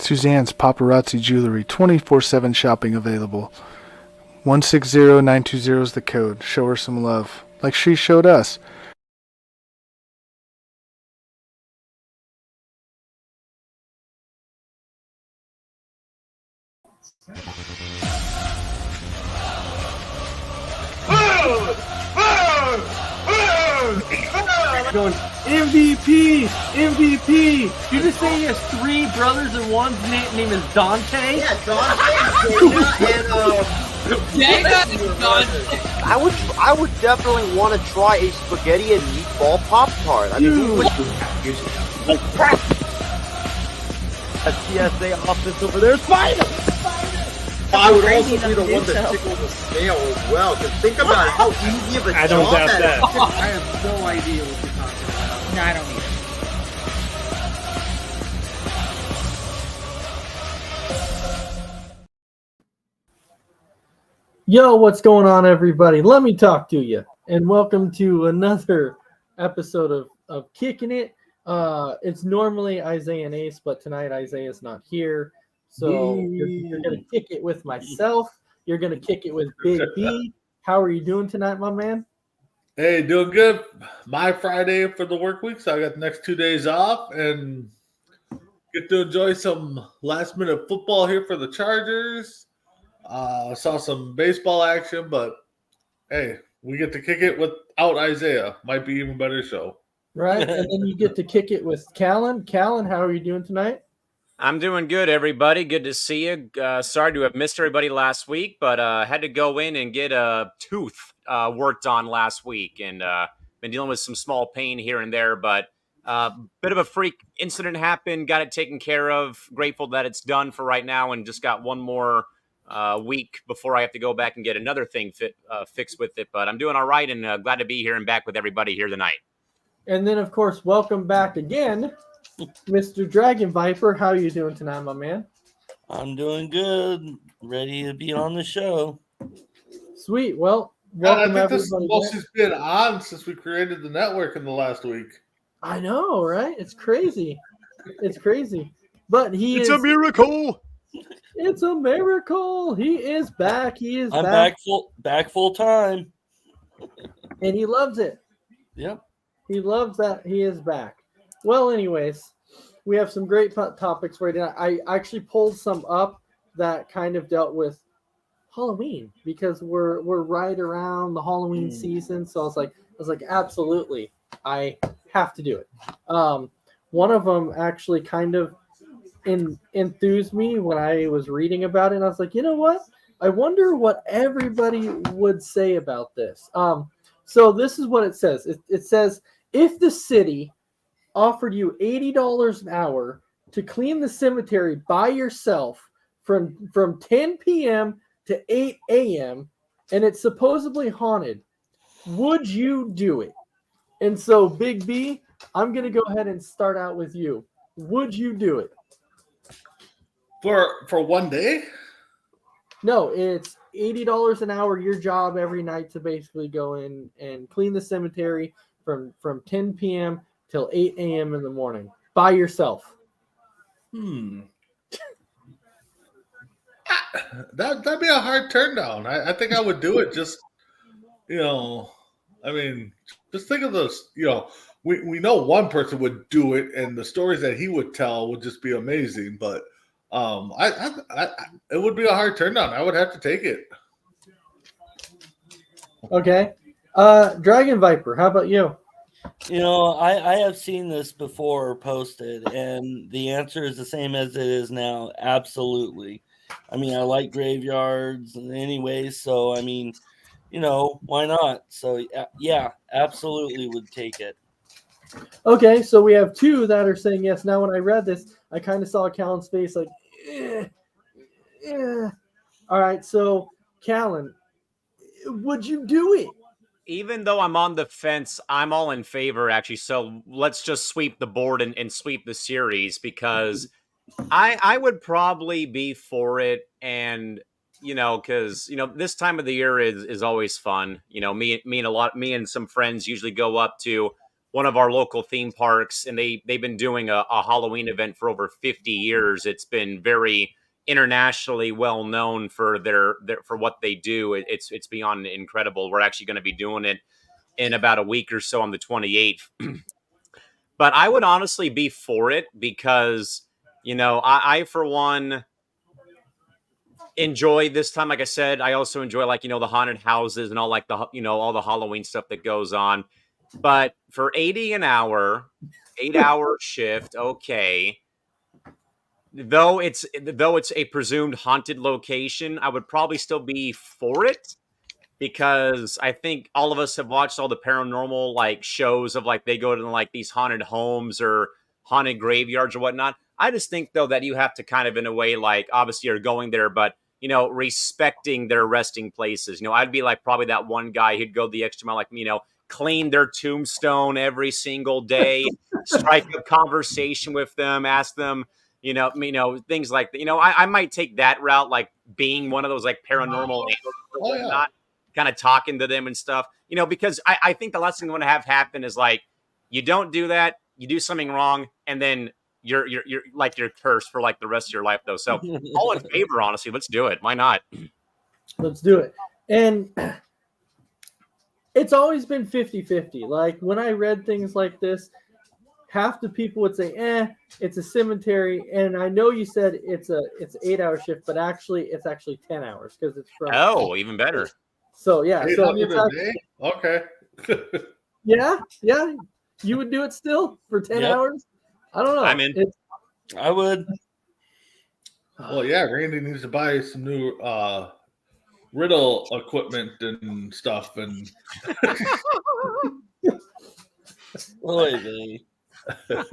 Suzanne's Paparazzi Jewelry, 24/7 shopping available. 160920 is the code. Show her some love, like she showed us. Going MVP. Did you just say he has 3 brothers and one's name is Dante? Yeah, Dante, Dana, and Dante. I would definitely want to try a spaghetti and meatball Pop-Tart. I mean, that TSA office over there is fine. I would also be the one that tickled the scale as well. Because think about how easy of a job that is. I have no idea what you're talking about. No, I don't either. Yo, what's going on, everybody? Let me talk to you, and welcome to another episode of Kickin' It. It's normally Isaiah and Ace, but tonight Isaiah's not here, so you're gonna kick it with myself. You're gonna kick it with Big B. How are you doing tonight, my man? Hey, doing good. My Friday for the work week, so I got the next 2 days off and get to enjoy some last-minute football here for the Chargers. Saw some baseball action, but hey, we get to kick it without Isaiah. Might be even better show. Right, and then you get to kick it with Callan. Callan, how are you doing tonight? I'm doing good, everybody. Good to see you. Sorry to have missed everybody last week, but had to go in and get a tooth worked on last week, and been dealing with some small pain here and there, but bit of a freak incident happened, got it taken care of. Grateful that it's done for right now, and just got one more week before I have to go back and get another thing fixed with it. But I'm doing all right, and glad to be here and back with everybody here tonight. And then, of course, welcome back again, Mr. Dragon Viper. How are you doing tonight, my man? I'm doing good. Ready to be on the show. Sweet. Well, welcome I think this is the everybody. most he's been on since we created the network in the last week. I know, right? It's crazy. It's crazy. But It's a miracle. It's a miracle. He is back. I'm back full time. And he loves it. Yep. He loves that he is back. Well, anyways, we have some great topics right now. I actually pulled some up that kind of dealt with Halloween because we're right around the Halloween season. So I was like, absolutely, I have to do it. One of them actually kind of enthused me when I was reading about it. And I was like, you know what? I wonder what everybody would say about this. So this is what it says. It says, if the city offered you $80 an hour to clean the cemetery by yourself from 10 p.m. to 8 a.m. and it's supposedly haunted, would you do it? And so, Big B, I'm going to go ahead and start out with you. Would you do it? For one day? No, it's $80 an hour, your job every night to basically go in and clean the cemetery from 10 p.m. till 8 a.m. in the morning by yourself. That'd be a hard turn down. I think I would do it just, I mean, just think of those, we know one person would do it and the stories that he would tell would just be amazing, but it would be a hard turn down. I would have to take it. Okay. Dragon Viper, how about you? I have seen this before posted, and the answer is the same as it is now. Absolutely. I mean, I like graveyards anyway, so I mean, why not? So yeah, absolutely would take it. Okay, so we have two that are saying yes. Now, when I read this, I kind of saw Callan's face like, All right, so Callan, would you do it? Even though I'm on the fence, I'm all in favor, actually. So let's just sweep the board and sweep the series, because I would probably be for it. And, because, this time of the year is always fun. Me and some friends usually go up to one of our local theme parks, and they've been doing a Halloween event for over 50 years. It's been very internationally well known for their for what they do. It's beyond incredible. We're actually going to be doing it in about a week or so on the 28th. But I would honestly be for it because, I for one enjoy this time. Like I said, I also enjoy the haunted houses and all all the Halloween stuff that goes on. But for 80 an hour, 8-hour shift, okay. Though it's a presumed haunted location, I would probably still be for it because I think all of us have watched all the paranormal shows of they go to these haunted homes or haunted graveyards or whatnot. I just think though that you have to kind of in a way obviously you're going there, but respecting their resting places. I'd be probably that one guy who'd go the extra mile, clean their tombstone every single day, strike a conversation with them, ask them, things like that. I might take that route, being one of those paranormal angels or whatnot, kind of talking to them and stuff, because I think the last thing you want to have happen is you don't do that, you do something wrong, and then you're cursed for the rest of your life though. So all in favor, honestly, let's do it. Why not? Let's do it. And it's always been 50-50. When I read things like this, half the people would say, it's a cemetery. And I know you said it's 8-hour shift, but it's actually 10 hours because it's from even better. So yeah, so it's okay. yeah, you would do it still for 10 hours. I don't know. I'm in. I would. Well, yeah, Randy needs to buy some new riddle equipment and stuff, and Boy,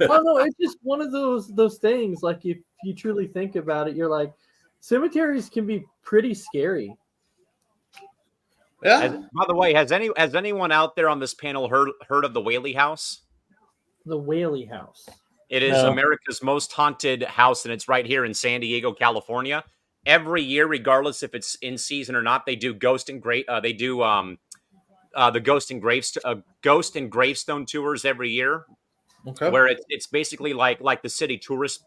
oh no, it's just one of those things. If you truly think about it, you're cemeteries can be pretty scary. yeah. By the way, has anyone out there on this panel heard of the Whaley House? The Whaley House. It is America's most haunted house, and it's right here in San Diego, California. Every year, regardless if it's in season or not, they do ghost and ghost and gravestone tours every year. Okay. Where it's basically like the city tourist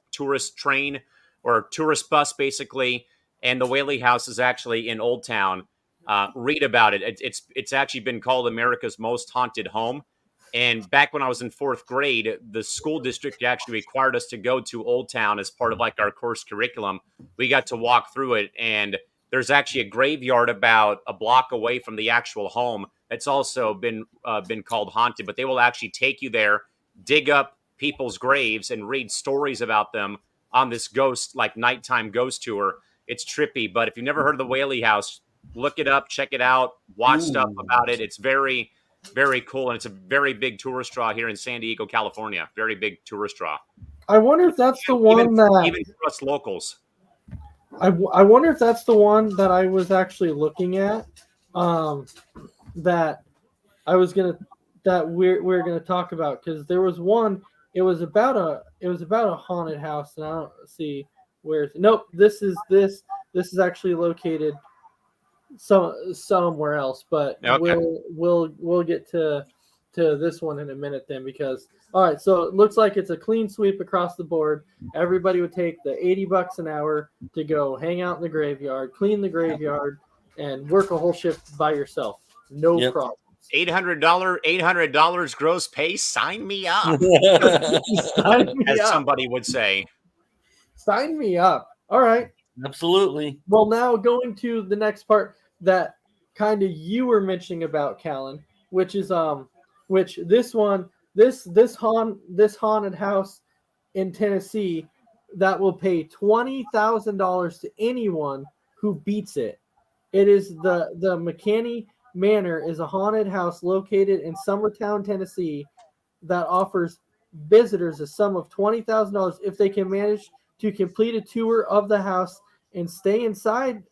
train or tourist bus, basically. And the Whaley House is actually in Old Town. Read about it. It's actually been called America's most haunted home. And back when I was in 4th grade, the school district actually required us to go to Old Town as part of our course curriculum. We got to walk through it, and there's actually a graveyard about a block away from the actual home that's also been called haunted. But they will actually take you there, dig up people's graves, and read stories about them on this nighttime ghost tour. It's trippy, but if you've never heard of the Whaley House, look it up, check it out, watch stuff about it. It's very, very cool, and it's a very big tourist draw here in San Diego, California. Very big tourist draw. I wonder if that's the one even for us locals. I wonder if that's the one that I was actually looking at. That we're gonna talk about, because there was one. It was about a haunted house, and I don't see where. Nope, this is actually located somewhere else, but okay. we'll get to this one in a minute then, because all right, so it looks like it's a clean sweep across the board. Everybody would take the $80 an hour to go hang out in the graveyard, clean the graveyard, and work a whole shift by yourself. No problem. $800 gross pay. Sign me up. Sign me as up. Somebody would say. Sign me up. All right. Absolutely. Well, now going to the next part that kind of you were mentioning about, Callan, which is this haunted house in Tennessee that will pay $20,000 to anyone who beats it. It is the McCanney Manor is a haunted house located in Summertown, Tennessee, that offers visitors a sum of $20,000 if they can manage to complete a tour of the house and stay inside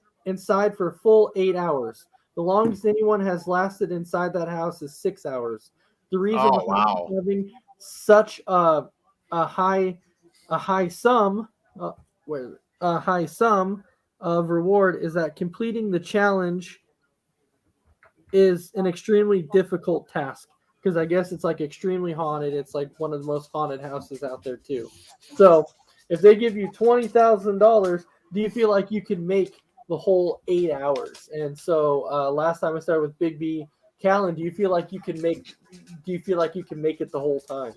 for a full 8 hours. The longest anyone has lasted inside that house is 6 hours. The reason having such a high sum of reward is that completing the challenge is an extremely difficult task. because I guess it's like extremely haunted. It's like one of the most haunted houses out there too. So if they give you $20,000, do you feel like you can make the whole 8 hours? And so last time I started with Big B, Callan, do you feel like you can make it the whole time?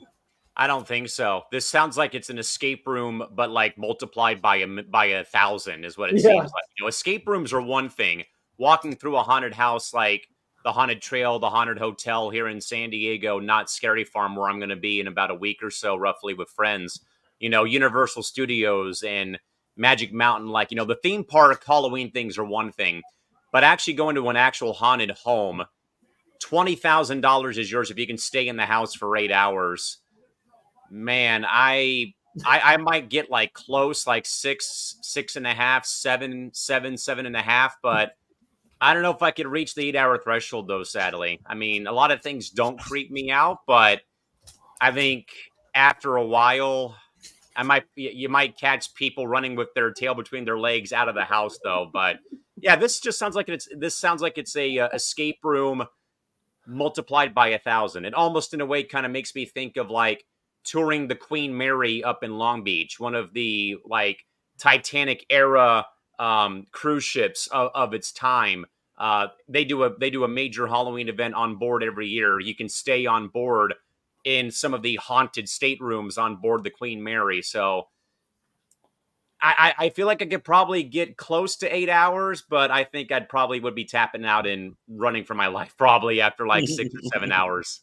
I don't think so. This sounds like it's an escape room, but like multiplied by 1,000 is what it seems like. Escape rooms are one thing. Walking through a haunted house like the Haunted Trail, the Haunted Hotel here in San Diego, not Scary Farm, where I'm going to be in about a week or so, roughly, with friends. Universal Studios and Magic Mountain, the theme park Halloween things are one thing, but actually going to an actual haunted home, $20,000 is yours if you can stay in the house for 8 hours. Man, I might get like close, like 6.5, 7.5, but I don't know if I could reach the 8 hour threshold though, sadly. I mean, a lot of things don't creep me out, but I think after a while, you might catch people running with their tail between their legs out of the house though. But yeah, this sounds like it's a escape room multiplied by 1,000. It almost in a way kind of makes me think of like touring the Queen Mary up in Long Beach, one of the like Titanic era cruise ships of its time. They do a major Halloween event on board every year. You can stay on board in some of the haunted staterooms on board the Queen Mary. So I feel like I could probably get close to 8 hours, but I think I'd probably would be tapping out and running for my life probably after like 6 or 7 hours.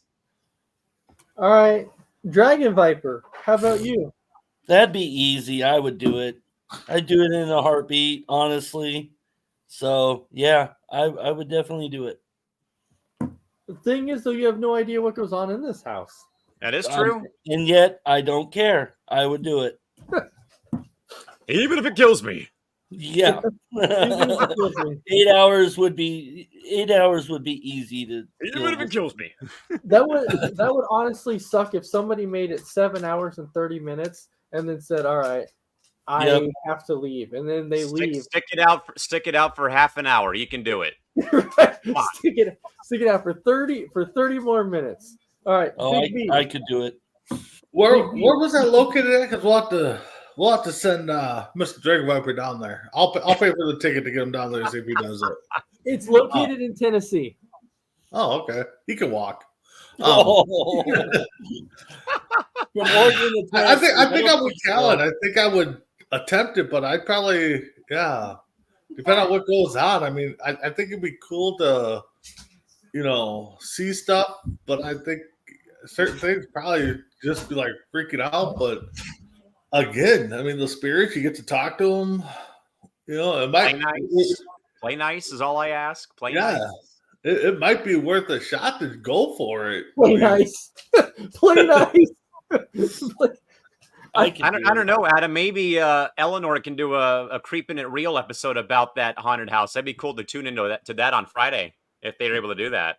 All right. Dragon Viper, how about you? That'd be easy. I would do it. I'd do it in a heartbeat, honestly. So, yeah, I would definitely do it. The thing is, though, you have no idea what goes on in this house. That is true. And yet, I don't care. I would do it. Even if it kills me. Yeah. 8 hours would be easy to even if it kills me. That would honestly suck if somebody made it 7 hours and 30 minutes and then said, all right, I have to leave. And then they leave. Stick it out for half an hour. You can do it. Stick it out for 30 more minutes. All right. I could do it. Where was that located at? Because we'll have to send Mr. Dragon Viper down there. I'll pay for the ticket to get him down there and see if he does it. It's located in Tennessee. Oh, okay. He can walk. From Oregon to I think I'm with Callan. I think I would attempt it, but I'd probably, depending on what goes on. I mean, I think it'd be cool to, see stuff, but I think certain things probably just be like freaking out. But again, I mean, the spirits, you get to talk to them. It might play nice is all I ask. Play nice. It might be worth a shot to go for it. Play nice. Play nice. I don't know, Adam. Maybe Eleanor can do a Creepin' It Real episode about that haunted house. That'd be cool to tune into that on Friday if they're able to do that.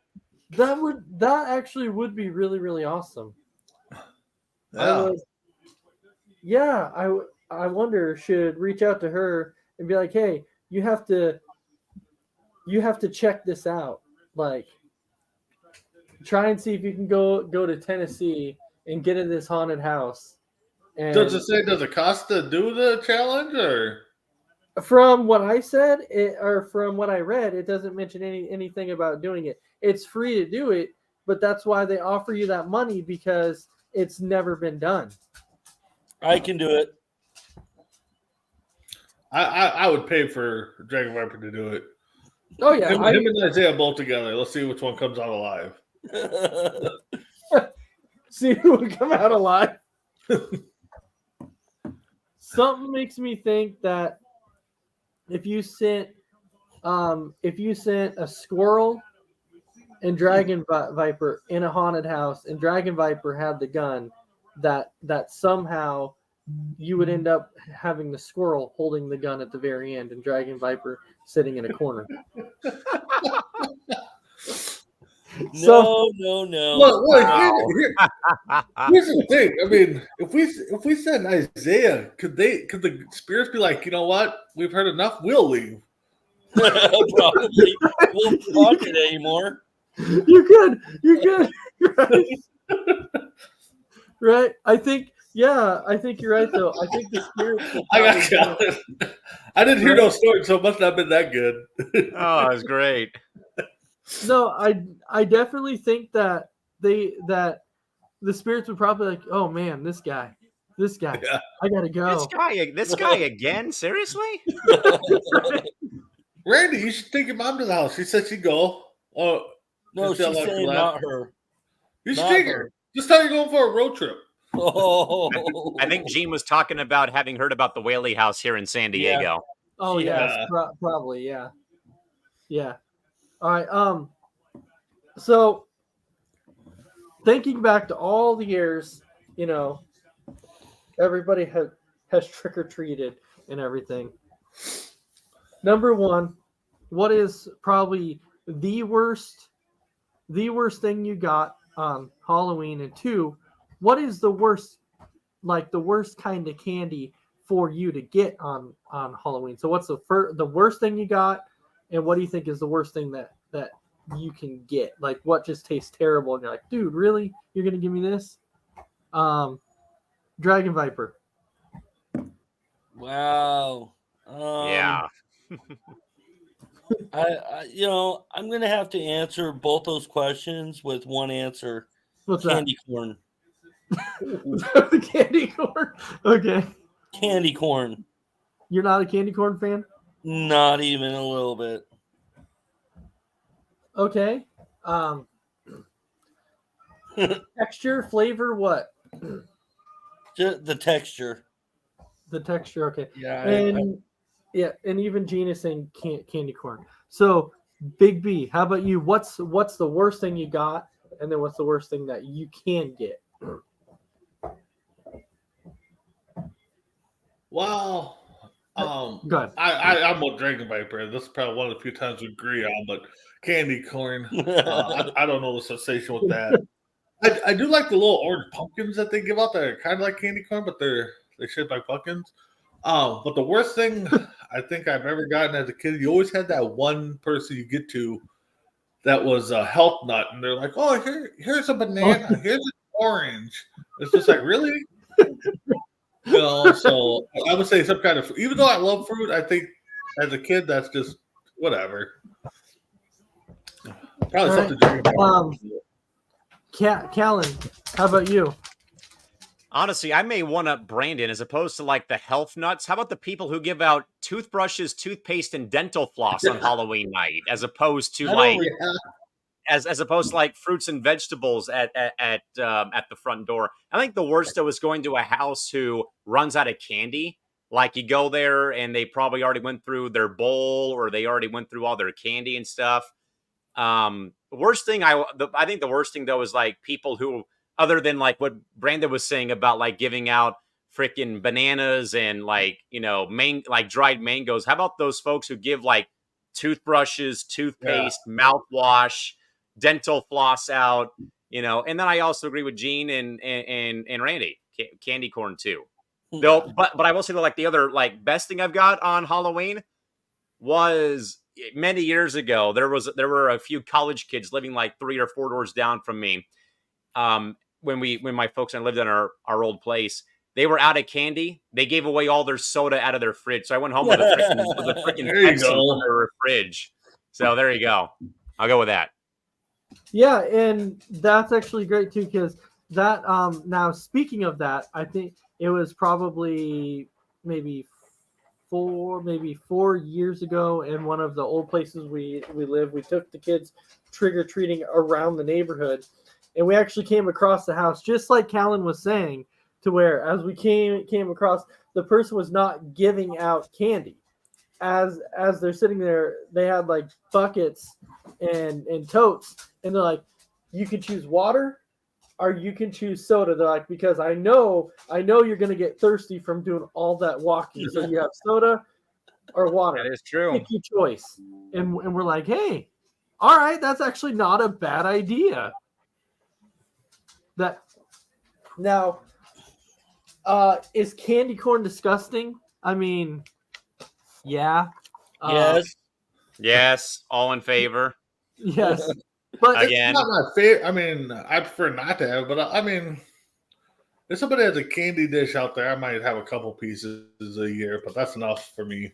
That actually would be really, really awesome. Yeah. I wonder, should reach out to her and be like, hey, you have to check this out. Like, try and see if you can go to Tennessee and get in this haunted house. And does it cost to do the challenge, or? From what I said, or from what I read, it doesn't mention anything about doing it. It's free to do it, but that's why they offer you that money, because it's never been done. I can do it. I would pay for Dragon Viper to do it. Oh yeah, him and Isaiah both together. Let's see which one comes out alive. See who would come out alive. Something makes me think that if you sent a squirrel and Dragon Viper in a haunted house, and Dragon Viper had the gun, that somehow you would end up having the squirrel holding the gun at the very end and Dragon Viper sitting in a corner. No. Look, here's the thing. I mean, if we send Isaiah, could the spirits be like, you know what? We've heard enough. We'll leave. Probably. Won't talk it anymore. You could. Right? Right? I think you're right though. I think the spirits will I got probably Calvin. I didn't hear no story, so it must not have been that good. Oh, it was great. No, I definitely think that the spirits would probably like, oh man, this guy, Yeah. I gotta go. This guy again? Seriously? Randy, you should take your mom to the house. She said she'd go. Oh, No, just tell she's her to saying laugh. not her. You should not take her. her. Just tell her you're going for a road trip. Oh, I think Gene was talking about having heard about the Whaley House here in San Diego. Oh yes, Yeah. probably, yeah. All right. So thinking back to all the years, everybody has trick or treated and everything. Number one, what is probably the worst thing you got on Halloween? And two, what is the worst kind of candy for you to get on Halloween? So what's the worst thing you got, and what do you think is the worst thing that you can get? Like what just tastes terrible and you're like, dude, really? You're gonna give me this? Dragon Viper. wow. Yeah. I'm gonna have to answer both those questions with one answer. What's Candy corn. that? Candy corn. Okay. Candy corn. You're not a candy corn fan? Not even a little bit. Okay. Texture, flavor, what? Just the texture. The texture, okay. Yeah. And even Gene is saying candy corn. So Big B, how about you? What's the worst thing you got, and then what's the worst thing that you can get? Wow. Go ahead. I'm a Dragon Viper. This is probably one of the few times we agree on, but candy corn. I don't know the sensation with that. I do like the little orange pumpkins that they give out that are kind of like candy corn, but they're shaped like pumpkins. But the worst thing I think I've ever gotten as a kid, you always had that one person you get to that was a health nut, and they're like, "Oh, here's a banana, here's an orange." It's just like, really? So I would say some kind of, even though I love fruit, I think as a kid that's just whatever. Probably something to drink about. Callan, how about you? Honestly, I may one up Brandon as opposed to like the health nuts. How about the people who give out toothbrushes, toothpaste, and dental floss on Halloween night, as opposed to as opposed to like fruits and vegetables at the front door? I think the worst though is going to a house who runs out of candy. Like you go there and they probably already went through their bowl or they already went through all their candy and stuff. Worst thing I think the worst thing though is like people who, other than like what Brandon was saying about like giving out freaking bananas and like, like dried mangoes. How about those folks who give like toothbrushes, toothpaste, mouthwash, dental floss out, and then I also agree with Gene and Randy, candy corn too. Though, but I will say that like the other like best thing I've got on Halloween was many years ago. There were a few college kids living like 3 or 4 doors down from me. When my folks and I lived in our old place, they were out of candy. They gave away all their soda out of their fridge. So I went home with a freaking Pepsi in their fridge. So there you go. I'll go with that. Yeah, and that's actually great too, because that now speaking of that, I think it was probably maybe 4 years ago in one of the old places we live. We took the kids trick-or-treating around the neighborhood, and we actually came across the house, just like Callan was saying, to where as we came across, the person was not giving out candy. As they're sitting there, they had like buckets and totes, and they're like, you can choose water or you can choose soda. They're like, because I know you're gonna get thirsty from doing all that walking. So you have soda or water. That is true. Pick your choice. And we're like, hey, all right, that's actually not a bad idea. That now is candy corn disgusting? I mean, yeah. Yes. Yes. All in favor. Yes. But Again. It's not my favorite. I mean, I prefer not to have, but I mean, if somebody has a candy dish out there, I might have a couple pieces a year, but that's enough for me.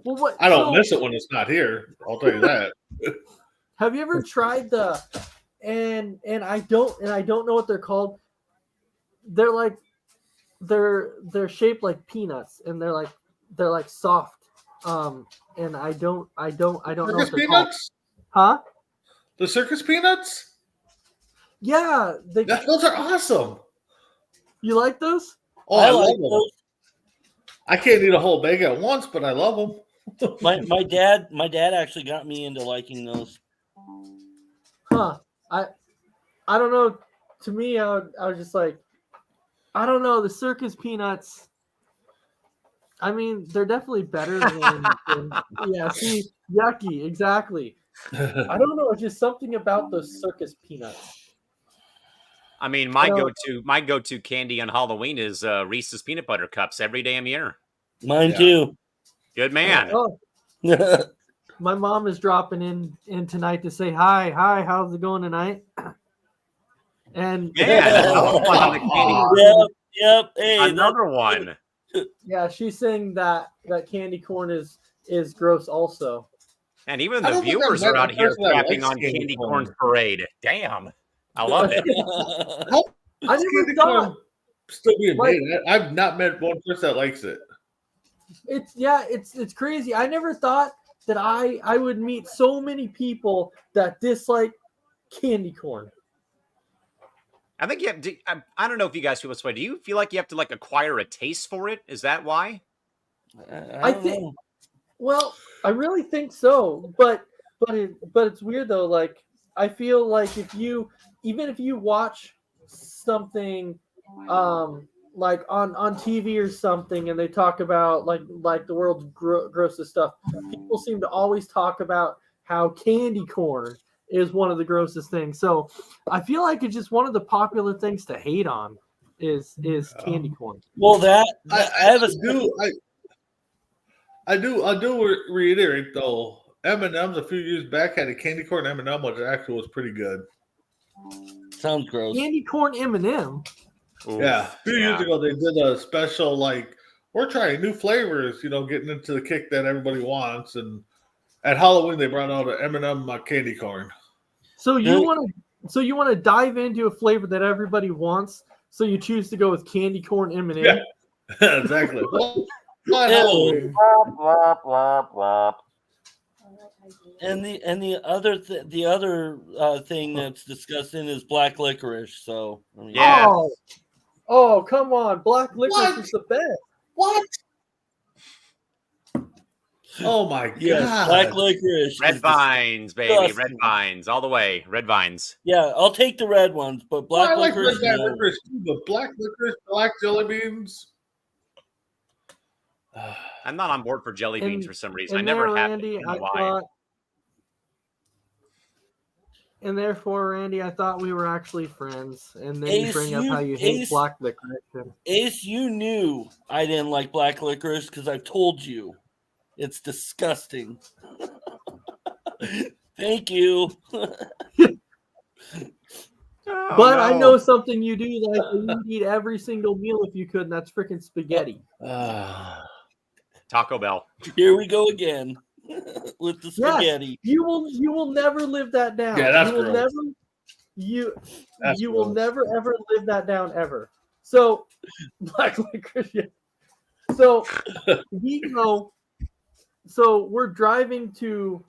well, what? I don't so, miss it when it's not here. I'll tell you that. Have you ever tried the? And I don't know what they're called. They're like, they're shaped like peanuts, and they're like soft. And I don't know what Circus they're called. peanuts? Huh? The circus peanuts? Yeah, Those are awesome. you like those? Oh, I love like them. those. I can't eat a whole bag at once, but I love them. My dad actually got me into liking those. Huh? I don't know. To me, I was just like, I don't know, the circus peanuts. I mean, they're definitely better than yeah. See, yucky, exactly. I don't know. It's just something about those circus peanuts. I mean, my Well- go-to candy on Halloween is Reese's peanut butter cups every damn year. Mine Yeah. too. Good man. Oh, my mom is dropping in tonight to say hi. Hi, how's it going tonight? And Man, another one on the candy. Yep. Hey, Another one. yeah, she's saying that candy corn is gross also. And even I the don't think viewers I've are met out a here person that crapping likes on candy Candy corn. Corn's parade. Damn. I love it. I never Candy thought corn still being Like- made. I've not met one person that likes it. it's crazy. I never thought that I would meet so many people that dislike candy corn. I think you have to, I don't know if you guys feel this way. Do you feel like you have to like acquire a taste for it? Is that why? I think. Well, I really think so, but it's weird though. Like I feel like if you watch something, like on TV or something, and they talk about like the world's grossest stuff, people seem to always talk about how candy corn is one of the grossest things. So I feel like it's just one of the popular things to hate on is candy corn. Well, I do reiterate though. M&M's a few years back had a candy corn M&M, which actually was pretty good. sounds gross. Candy corn M&M. Ooh, Yeah, a few years ago they did a special like we're trying new flavors, getting into the kick that everybody wants, and at Halloween they brought out an M&M candy corn. So you want to dive into a flavor that everybody wants, so you choose to go with candy corn M&M. Yeah. Exactly. Well, Halloween. And the other thing that's disgusting is black licorice. So I mean, Yeah. Oh, come on! Black licorice What? is the best. What? Oh my god! yeah, black licorice. Red is vines, baby. disgusting. Red vines. All the way. Red vines. Yeah, I'll take the red ones, but Well, black I like licorice. red no. licorice too, but black licorice, black jelly beans. I'm not on board for jelly beans for some reason. I And never there, have. Randy, I don't know I why. thought, and therefore, Randy, I thought we were actually friends. And then you Ace, bring up you- how you hate Ace- black licorice. And- Ace, you knew I didn't like black licorice because I told you it's disgusting. Thank you. Oh, but I no. know something you do like that you'd eat every single meal if you could, and that's freaking spaghetti. Taco Bell. Here we go again with the Yes. spaghetti. You will never live that down. Yeah, that's you will gross. never you That's you will gross. never ever live that down ever. So black licorice. Yeah. So we go. So we're driving to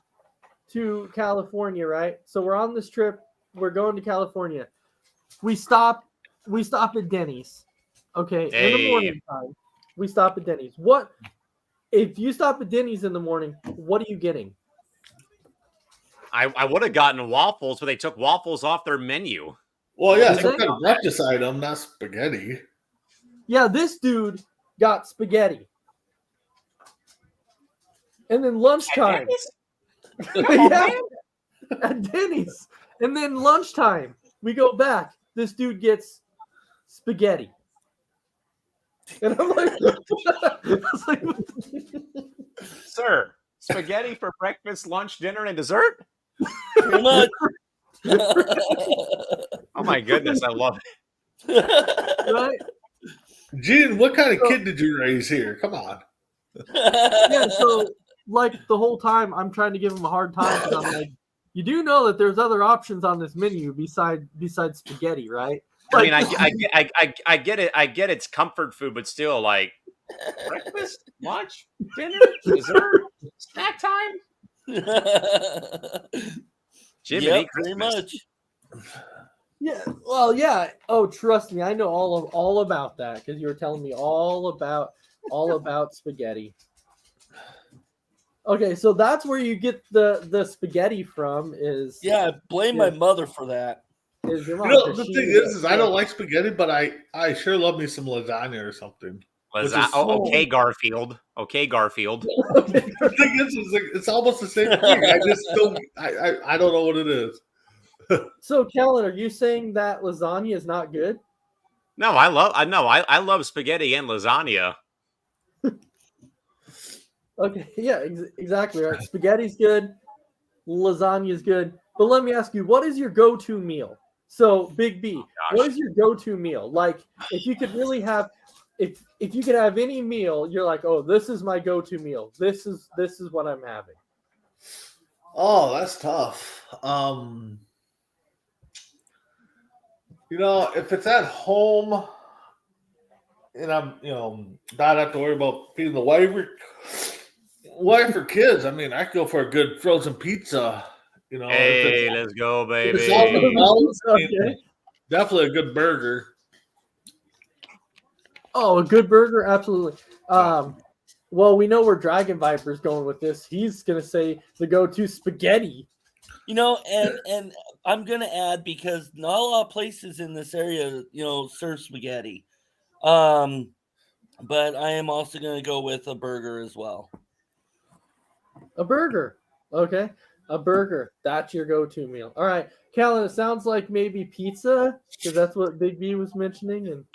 California, right? So we're on this trip. We're going to California. We stop at Denny's. Okay, in the Hey. morning time, we stop at Denny's. What if you stop at Denny's in the morning? What are you getting? I would have gotten waffles, but they took waffles off their menu. Well, yeah, Is some it? kind of breakfast item, not spaghetti. Yeah, this dude got spaghetti. And then lunchtime. Yeah, at Denny's. And then lunchtime, we go back. This dude gets spaghetti. And I'm like, I was like, Sir, spaghetti for breakfast, lunch, dinner, and dessert? Pretty much. Oh my goodness, I love it. Right? Gene, what kind of kid did you raise here? Come on. Yeah, so like the whole time I'm trying to give him a hard time because I'm like, you do know that there's other options on this menu besides spaghetti, right? I mean, I get it. I get it's comfort food, but still, like breakfast, lunch, dinner, dessert, snack time. Jiminy Yep, Christmas. pretty much. Yeah, well, yeah. Oh, trust me, I know all about that because you were telling me all about spaghetti. Okay, so that's where you get the spaghetti from. Is Yeah, I blame my mother for that. is your mom? You know, 'cause the she thing is I don't like spaghetti, but I sure love me some lasagna or something. Okay, Garfield. Okay, Garfield. The thing is like, it's almost the same thing. I just don't. I don't know what it is. So, Kellen, are you saying that lasagna is not good? No, I love spaghetti and lasagna. Okay, yeah, exactly right. Spaghetti's good, lasagna is good. But let me ask you, what is your go-to meal? So, Big B, what is your go-to meal? Like, if you could really have, if you could have any meal, you're like, oh, this is my go-to meal. This is what I'm having. Oh, that's tough. You know, if it's at home and I'm, not have to worry about feeding the wife or kids, I mean, I go for a good frozen pizza. Hey, let's go, baby. It's all about, Okay. definitely a good burger. Oh, a good burger, absolutely. Well, we know where Dragon Viper's going with this. He's gonna say the go-to spaghetti. And I'm gonna add, because not a lot of places in this area, serve spaghetti. But I am also gonna go with a burger as well. A burger. Okay. A burger. That's your go-to meal. All right. Callan, it sounds like maybe pizza, because that's what Big B was mentioning. And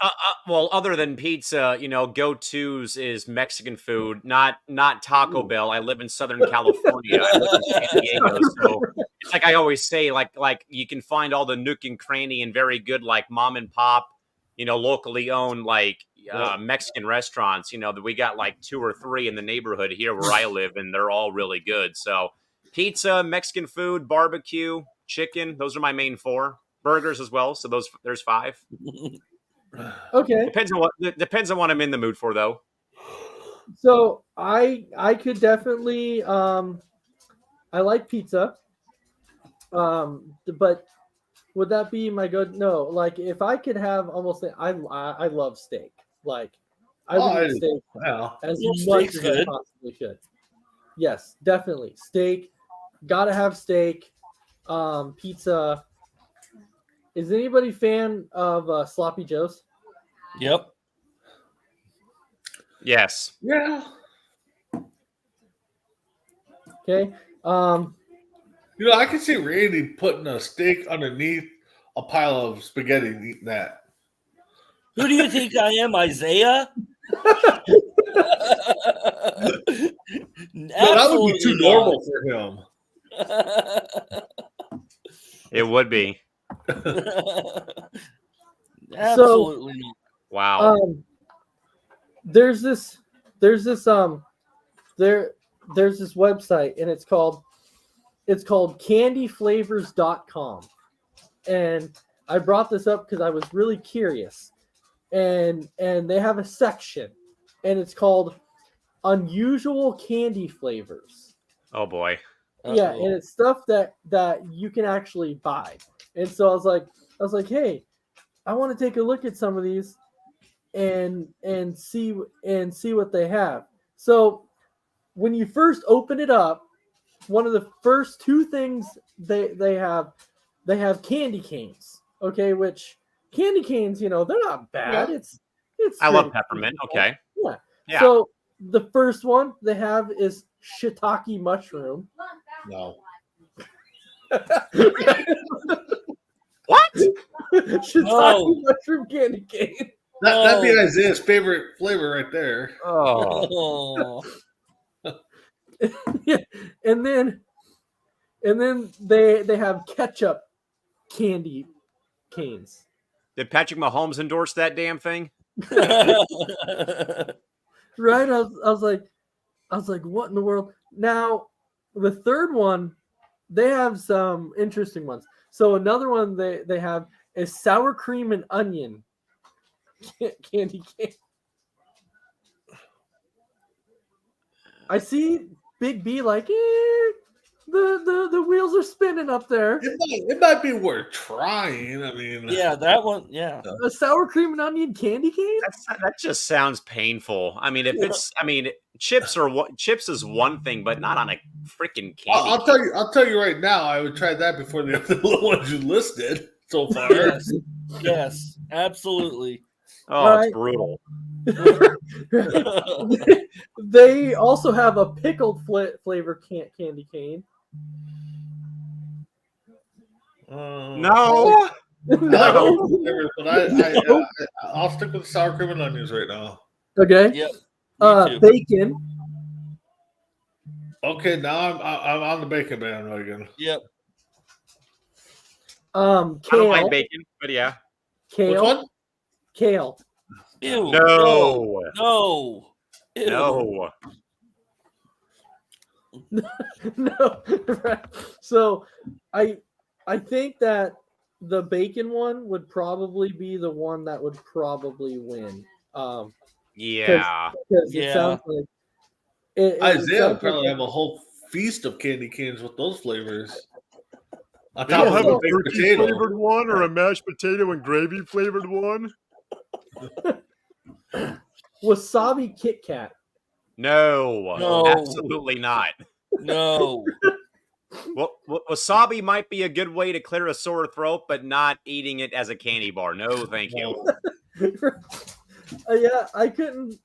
well, other than pizza, go-tos is Mexican food, not Taco Bell. I live in Southern California. I live in San Diego, so it's like I always say, like you can find all the nook and cranny and very good, like mom and pop, locally owned, like Mexican restaurants. That we got like 2 or 3 in the neighborhood here where I live, and they're all really good. So pizza, Mexican food, barbecue, chicken, those are my main 4. Burgers as well, so there's 5. okay. Depends on what I'm in the mood for, though. So I could definitely I like pizza. But would that be my good? No, like if I could have almost, I love steak. Like I would eat steak as much as I possibly should. Yes, definitely steak. Gotta have steak. Pizza. Is anybody fan of Sloppy Joe's? Yep. Yes. Yeah. Okay. I can see Randy putting a steak underneath a pile of spaghetti and eating that. Who do you think I am, Isaiah? No, that would be too normal for him. It would be. Absolutely not. Wow. There's this website, and it's called candyflavors.com. And I brought this up because I was really curious. And they have a section, and it's called unusual candy flavors. Oh boy. Yeah, and it's stuff that you can actually buy. And so I was like, hey, I want to take a look at some of these and see what they have. So when you first open it up, one of the first 2 things they have candy canes. Okay, which candy canes, they're not bad. Yeah. It's I love peppermint. Okay. Yeah. So the first one they have is shiitake mushroom. No. What? Shiitake mushroom candy cane. That'd be Isaiah's favorite flavor right there. Oh. Yeah. And then they have ketchup candy canes. Did Patrick Mahomes endorse that damn thing? Right? I was like, what in the world? Now, the third one, they have some interesting ones. So another one they have is sour cream and onion candy cane. I see Big B like, the wheels are spinning up there. It might be worth trying. I mean, yeah, that one. Yeah, A sour cream and onion candy cane? That just sounds painful. I mean, chips is one thing, but not on a freaking candy. I'll tell you right now. I would try that before the other little ones you listed so far. yes, absolutely. Oh, Right. it's brutal. They also have a pickled flavor candy cane. No. No. But I'll stick with sour cream and onions right now. Okay. Yep. Me too. Bacon. Okay, now I'm on the bacon bandwagon. Yep. I don't like Kale. bacon, but yeah. Which Kale. one? Kale. Ew. No. No. Ew. No. No. Right. So I think that the bacon one would probably be the one that would probably win. Yeah. Because Yeah. it sounds like Isaiah would probably have a whole feast of candy canes with those flavors. On They top don't of have a the baked turkey potato. flavored one or a mashed potato and gravy flavored one. Wasabi Kit Kat. No. Absolutely not. No. Well, wasabi might be a good way to clear a sore throat, but not eating it as a candy bar. No, thank you. Yeah, I couldn't.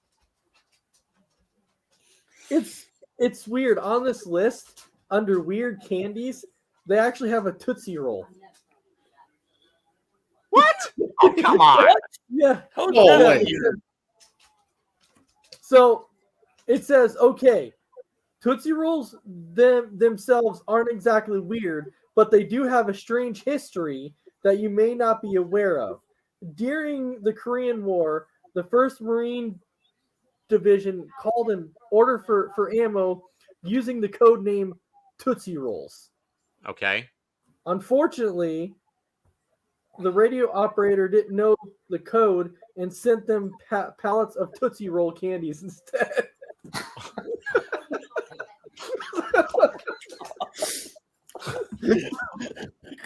It's weird. On this list, under weird candies, they actually have a Tootsie Roll. What? Oh, come on. Yeah. How No dare way. you? So it says, okay, Tootsie Rolls themselves aren't exactly weird, but they do have a strange history that you may not be aware of. During the Korean War, the 1st Marine Division called an order for ammo using the code name Tootsie Rolls. Okay. Unfortunately, the radio operator didn't know the code and sent them pallets of Tootsie Roll candies instead.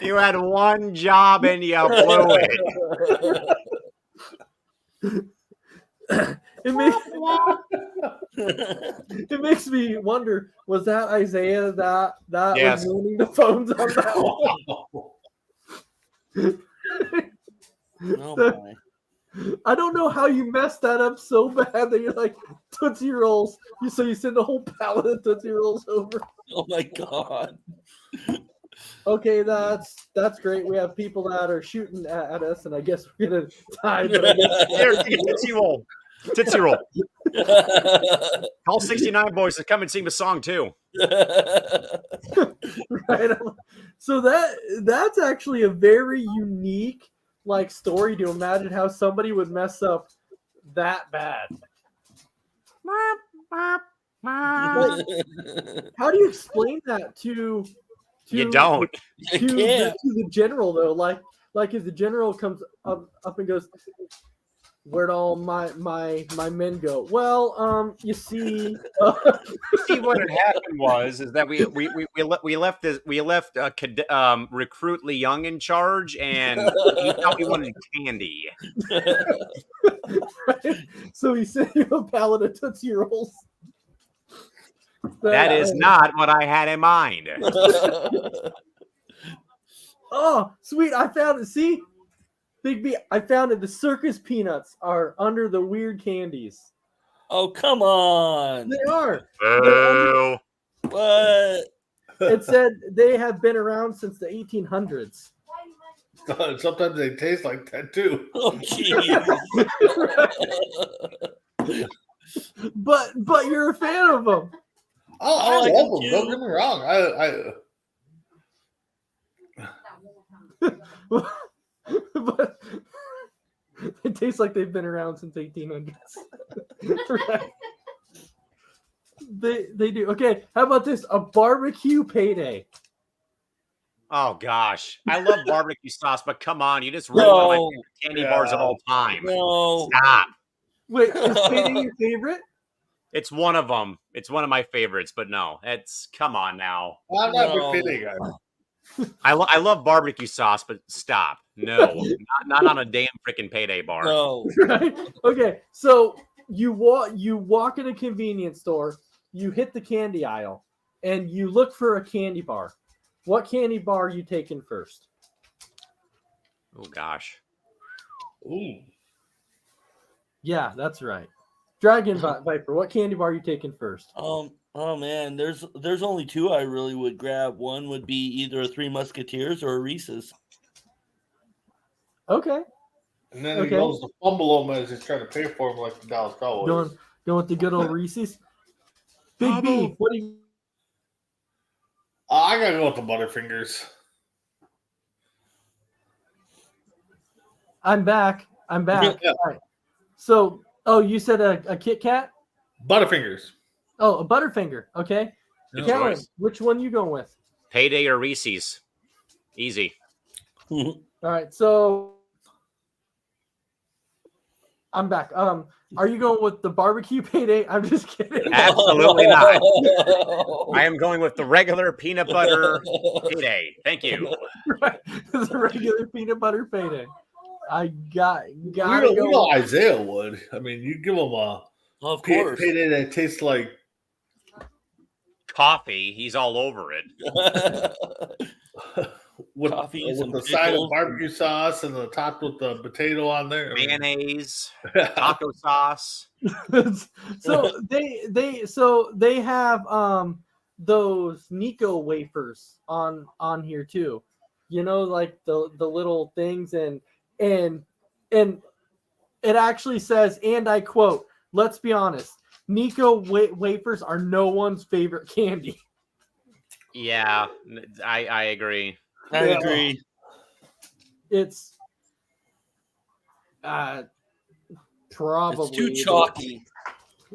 You had one job and you blew it. It makes me wonder, was that Isaiah that Yes. was ruining the phones on that one? Oh my. I don't know how you messed that up so bad that you're like Tootsie Rolls. So you send a whole pallet of Tootsie Rolls over. Oh my god. Okay, that's great. We have people that are shooting at us, and I guess we're gonna die. But I guess Here, Tootsie Roll. Tootsie Roll. Call 69 boys to come and sing the song too. right. So that's actually a very unique story to imagine how somebody would mess up that bad. How do you explain that to You don't. to the general though? Like if the general comes up and goes, "Where'd all my men go?" Well, you see, See what had happened was that we left Recruit Leung in charge, and he thought we wanted candy. so he sent you a pallet of Tootsie Rolls. That is not what I had in mind. Oh, sweet! I found it. See, Big B, I found it. The circus peanuts are under the weird candies. Oh, come on. They are. Boo. What? It said they have been around since the 1800s. Sometimes they taste like that too. Oh, jeez. But you're a fan of them. I like love them. you. Don't get me wrong. But it tastes like they've been around since 1800s. Right. They do. Okay, how about this? A barbecue payday. Oh gosh, I love barbecue sauce, but come on, you just ruined one of my favorite candy bars of all time. No. Stop. Wait, is payday your favorite? It's one of them. It's one of my favorites, but no, it's come on now. I'm not a big payday guy. I love barbecue sauce, but stop. No, not on a damn freaking payday bar. No. Right? Okay, so you walk in a convenience store, you hit the candy aisle, and you look for a candy bar. What candy bar are you taking first? Oh gosh. Ooh. Yeah, that's right. Dragon Viper, what candy bar are you taking first? Oh man, there's only two I really would grab. One would be either a Three Musketeers or a Reese's. Okay. And then he goes to fumble him as he's trying to pay for him like the Dallas Cowboys. Going with the good old Reese's. Big B, what do you? I gotta go with the Butterfingers. I'm back. Yeah. All right. So, you said a Kit Kat? Butterfingers. Oh, a Butterfinger. Okay. Good Kellen, choice. which one you going with? Payday or Reese's? Easy. All right. So, I'm back. Are you going with the barbecue payday? I'm just kidding. Absolutely not. I am going with the regular peanut butter payday. Thank you. Right. The regular peanut butter payday. I got You to go. know Isaiah would. I mean, you give him a Of course. payday that tastes like Coffee. He's all over it. with Coffee, some the side of pickles. barbecue sauce and the top with the potato on there. I mean, Mayonnaise, taco sauce. So they have those Nico wafers on here too. You know, like the little things and it actually says, and I quote, "Let's be honest, Nico wafers are no one's favorite candy." Yeah, I agree. I agree. It's probably It's too chalky.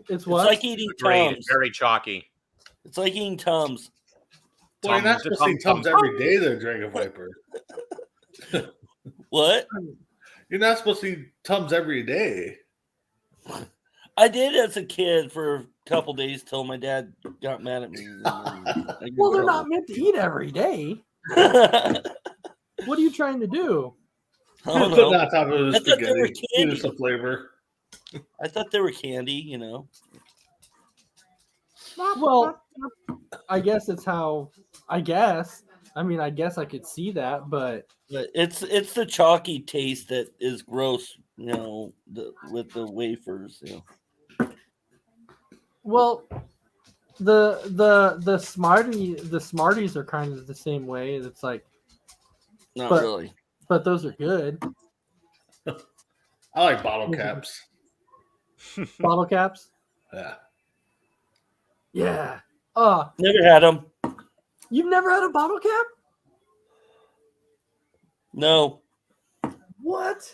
It's what? It's like eating Agreed. Tums. Very chalky. It's like eating Tums. well, you're not supposed to eat Tums every day, there, Dragon Viper. What? You're not supposed to eat Tums every day. I did as a kid for a couple days till my dad got mad at me. Well, they're not meant to eat every day. I What are you trying to do? don't Put it know. on top of the I thought they were spaghetti. Give candy. it some flavor. I thought they were candy, you know. Well, I guess it's how. I guess. I mean, I guess I could see that, but But it's the chalky taste that is gross, you know, with the wafers. You know. well, the Smarties are kind of the same way. It's like, Not But- really. but those are good. I like bottle caps. Bottle caps. Yeah. Yeah. Never had them. You've never had a bottle cap? No. What?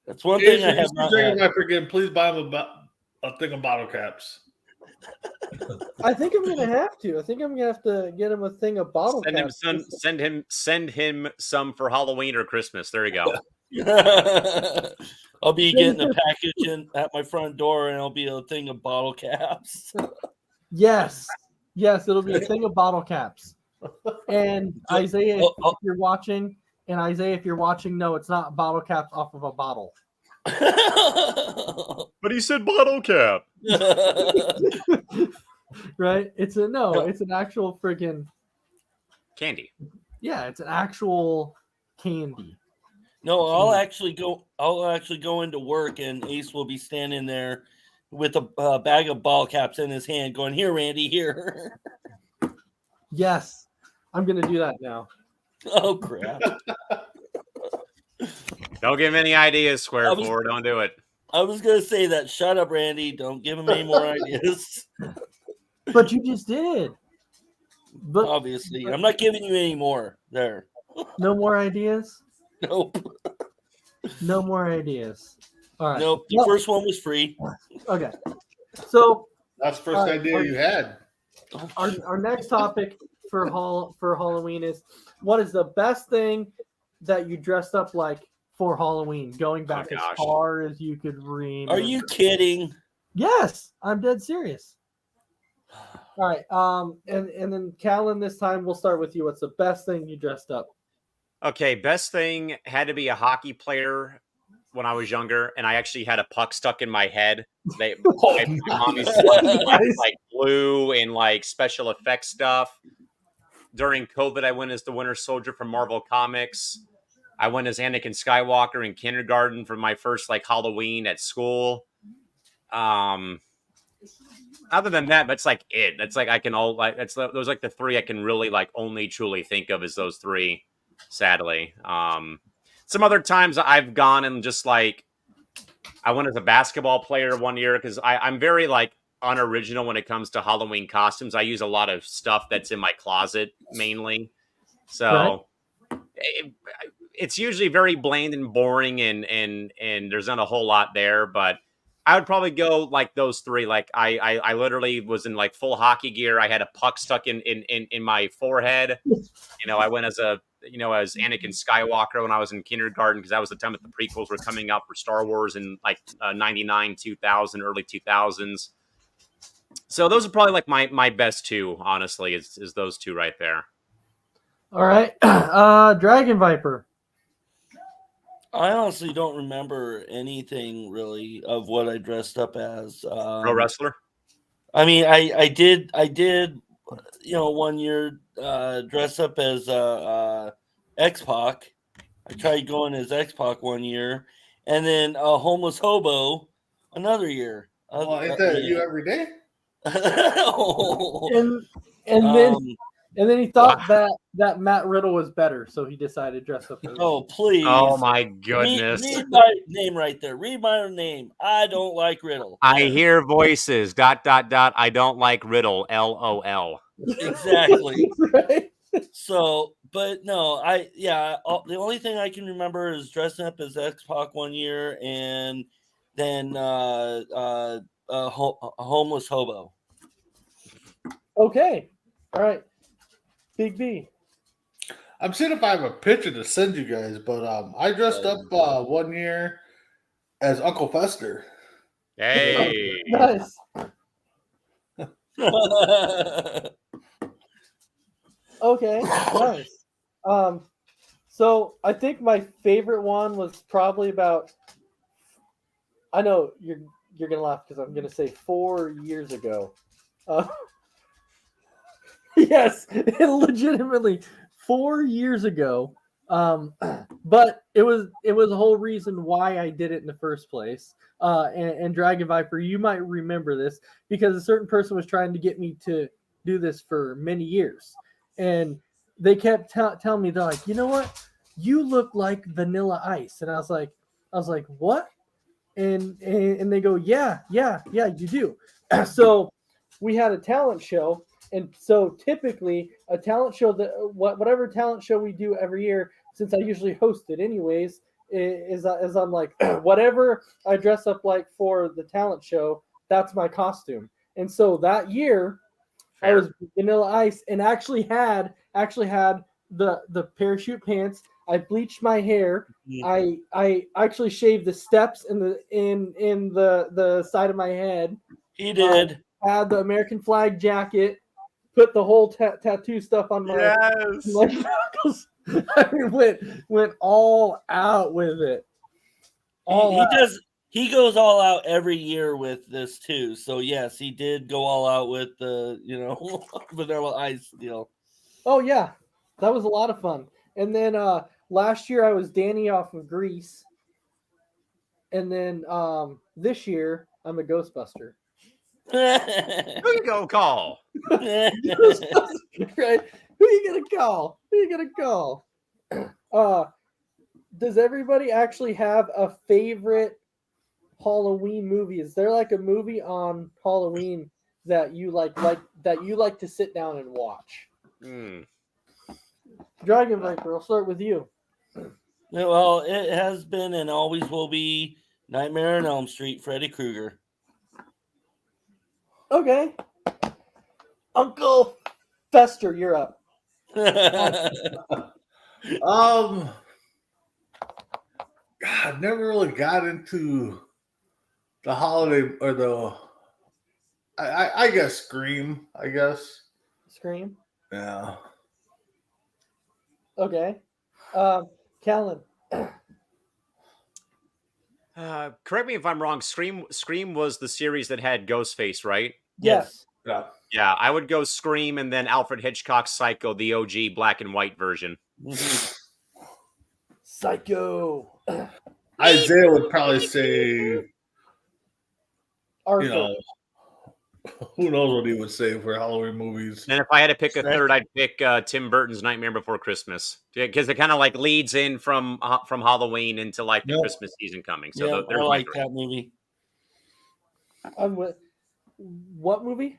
That's one thing I If have you not Dragon had. Viper again, please buy him a thing of bottle caps. I think I'm gonna have to. I think I'm gonna have to get him a thing of bottle Send him caps. some. Send him some for Halloween or Christmas. There you go. I'll be getting a package at my front door, and it'll be a thing of bottle caps. Yes, it'll be a thing of bottle caps. And Isaiah, if you're watching, no, it's not bottle caps off of a bottle. But he said bottle cap. Right? It's an actual friggin' Candy. yeah, it's an actual candy. No, I'll actually go into work, and Ace will be standing there with a bag of ball caps in his hand, going, "Here, Randy, here." Yes, I'm gonna do that now. Oh crap! Don't give him any ideas, Square I was- 4. Don't do it. I was gonna say that. Shut up, Randy. Don't give him any more ideas. But you just did. But Obviously, I'm not giving you any more there. no more ideas. Nope. No more ideas. All right. Nope. The first one was free. Okay. So That's the first idea you had. our next topic for Halloween is, what is the best thing that you dressed up like for Halloween? Going back as far as you could remember. Are you kidding? Yes, I'm dead serious. All right. And then Callan, this time we'll start with you. What's the best thing you dressed up? Okay, best thing had to be a hockey player when I was younger, and I actually had a puck stuck in my head. My mom used to like blue and like special effects stuff. During COVID, I went as the Winter Soldier from Marvel Comics. I went as Anakin Skywalker in kindergarten for my first like Halloween at school. Other than that, that's like it. That's like I can all like those like the three I can really like only truly think of as those three. Sadly, some other times I've gone and just like I went as a basketball player one year because I'm very like unoriginal when it comes to Halloween costumes. I use a lot of stuff that's in my closet mainly, so it's usually very bland and boring, and there's not a whole lot there. But I would probably go like those three. Like I literally was in like full hockey gear. I had a puck stuck in my forehead. I went as as Anakin Skywalker when I was in kindergarten, because that was the time that the prequels were coming out for Star Wars in like 99, 2000, early 2000s. So those are probably like my best two, honestly, is those two right there. All right. Dragon Viper. I honestly don't remember anything really of what I dressed up as. Pro wrestler? I mean, I did, 1 year dress up as X-Pac. I tried going as X-Pac 1 year, and then a homeless hobo another year. Well, ain't that you every day? And then he thought that Matt Riddle was better, so he decided to dress up as. Oh, please. Oh, my goodness. Read my name right there. Read my name. I don't like Riddle. I hear voices, ... I don't like Riddle, LOL. Exactly. Right? So, but no, the only thing I can remember is dressing up as X-Pac 1 year, and then a homeless hobo. Okay. All right. Big B. I'm seeing if I have a picture to send you guys, but I dressed up 1 year as Uncle Fester. Hey. Nice. Okay. Nice. So I think my favorite one was probably about. I know you're gonna laugh because I'm gonna say 4 years ago. Yes, legitimately 4 years ago. But it was a whole reason why I did it in the first place. And Dragon Viper, you might remember this because a certain person was trying to get me to do this for many years, and they kept telling me, they're like, you know what, you look like Vanilla Ice, and I was like, what? And they go, yeah, you do. So we had a talent show. And so typically a talent show, whatever talent show we do every year, since I usually host it anyways, is I'm like, whatever I dress up like for the talent show, that's my costume. And so that year I was Vanilla Ice and actually had the parachute pants. I bleached my hair. I actually shaved the steps in the side of my head. He did. Had the American flag jacket. Put the whole tattoo stuff on my knuckles. I mean, went all out with it. He goes all out every year with this too. So yes, he did go all out with the Vanilla Ice deal. Oh yeah, that was a lot of fun. And then last year I was Danny off of Grease, and then this year I'm a Ghostbuster. Who you go call? Right? Who you gonna call? Does everybody actually have a favorite Halloween movie? Is there like a movie on Halloween that you like to sit down and watch? Dragon Viper, I'll start with you. Well, it has been and always will be Nightmare on Elm Street, Freddy Krueger. Okay. Uncle Fester, you're up. God, never really got into the holiday or the. I guess Scream. I guess Scream. Yeah. Okay. Callan. Correct me if I'm wrong. Scream was the series that had Ghostface, right? Yes. Yeah. Yeah, I would go Scream and then Alfred Hitchcock's Psycho, the OG black and white version. Psycho. Isaiah would probably say, Arthur. who knows what he would say for Halloween movies. And if I had to pick a third, I'd pick Tim Burton's Nightmare Before Christmas, because it kind of like leads in from Halloween into like the Christmas season coming. So I like that movie. I'm with what movie?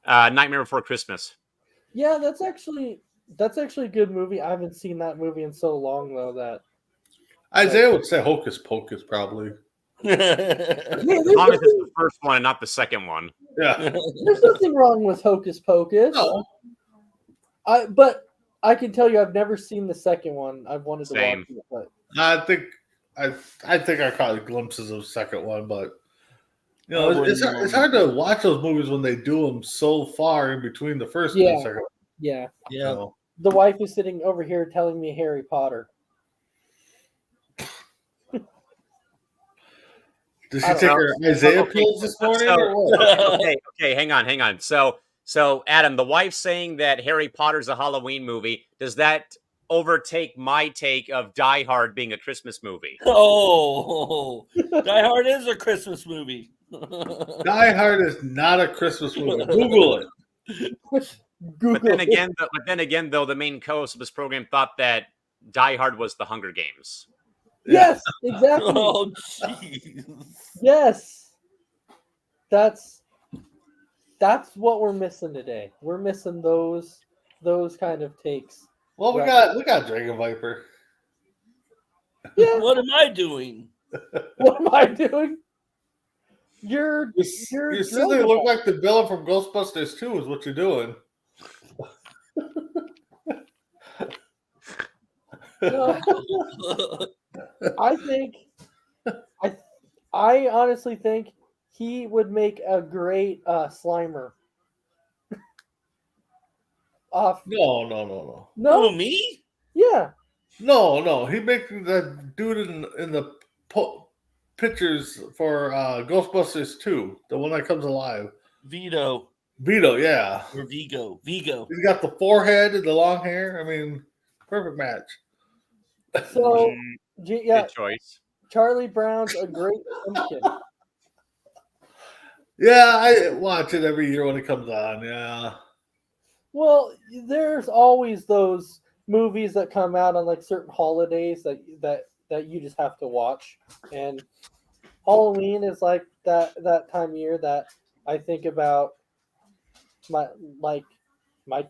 Nightmare Before Christmas. Yeah, that's actually a good movie. I haven't seen that movie in so long though that Isaiah would say Hocus Pocus probably. As long as it's the first one and not the second one. Yeah. There's nothing wrong with Hocus Pocus. No. But I can tell you I've never seen the second one. I've wanted to watch it, but I think I caught glimpses of the second one, but it's hard to watch those movies when they do them so far in between the first and the second one. Yeah. So, The wife is sitting over here telling me Harry Potter. did she take her Isaiah pills this morning or what? Okay, hang on. So Adam, the wife saying that Harry Potter's a Halloween movie, does that overtake my take of Die Hard being a Christmas movie? Oh, Die Hard is a Christmas movie. Die Hard is not a Christmas movie. Google it. But then again, though, the main co-host of this program thought that Die Hard was the Hunger Games. Yes, exactly. Oh, jeez. Yes. That's what we're missing today. We're missing those kind of takes. Well, we got Dragon Viper. Yeah. What am I doing? What am I doing? You're You simply look like the villain from Ghostbusters 2 is what you're doing. I honestly think he would make a great Slimer. No. No, me? Yeah. No. He makes that dude in the pictures for Ghostbusters 2, the one that comes alive. Vito, yeah. or Vigo. He's got the forehead and the long hair. I mean, perfect match. So, yeah, Good choice. Charlie Brown's a great pumpkin. Yeah, I watch it every year when it comes on. Yeah. Well, there's always those movies that come out on like certain holidays that you just have to watch, and Halloween is like that time of year that I think about Mike